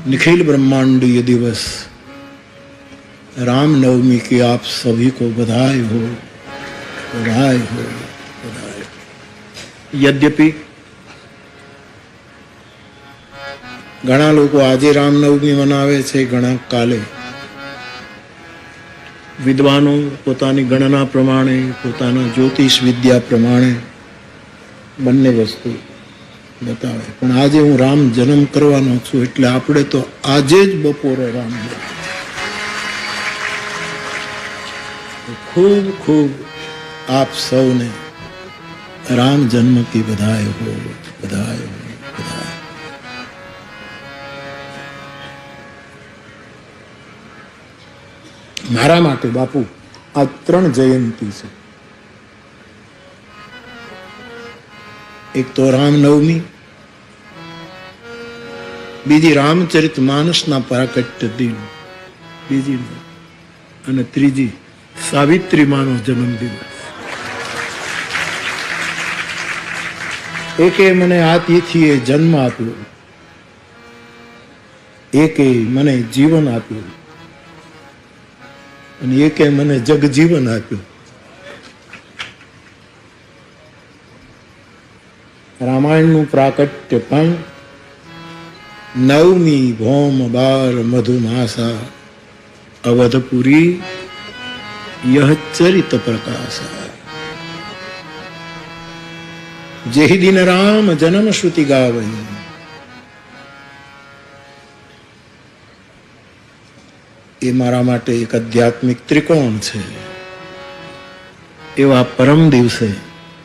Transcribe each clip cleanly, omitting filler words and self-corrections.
निखिल ब्रह्मांडीय दिवस रामनवमी की आप सभी को बधाई हो, बधाई हो, बधाई हो। यद्यपि घणा लोग आज रामनवमी मनावे छे, घणा काले। विद्वानों पोतानी गणना प्रमाणे, पोताना ज्योतिष विद्या प्रमाणे बंने वस्तु बतावे। पण आज हूँ राम जन्म करवानो छुं एटले आपणे तो आजे ज बपोरे राम खूब खूब आप सौने राम जन्म की बधाई हो, बधाई हो, बधाई। मारा माटे बापू आ 3 जयंती छे। एक तो रामनवमी, बीजी रामचरित मानस ना प्राकट्य दिन, बीजी अने त्रीजी सावित्री मानो जन्म दिवस। एके मने आ तिथिए जन्म आप्यो, एके मने जीवन आप्યું અને એકે મને જગજીવન આપ્યું। રામાયણનું પ્રાકટ્ય પણ નવમી ભૌમ બાર મધુમાસા અવધપુરી यह चरित प्रकाशा। जेहि दिन राम जन्म श्रुति गावई, ए मारा माटे एक आध्यात्मिक त्रिकोण छे। एवा परम दिवसे,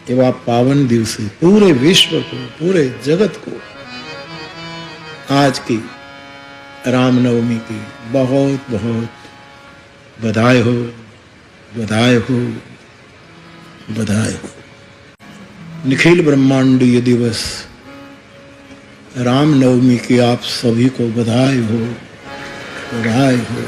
एवा पावन दिवसे पूरे विश्व को, पूरे जगत को आज की रामनवमी की बहुत बहुत बधाई हो, बधाई हो, बधाई हो। निखिल ब्रह्मांडीय दिवस रामनवमी की आप सभी को बधाई हो, बधाई हो।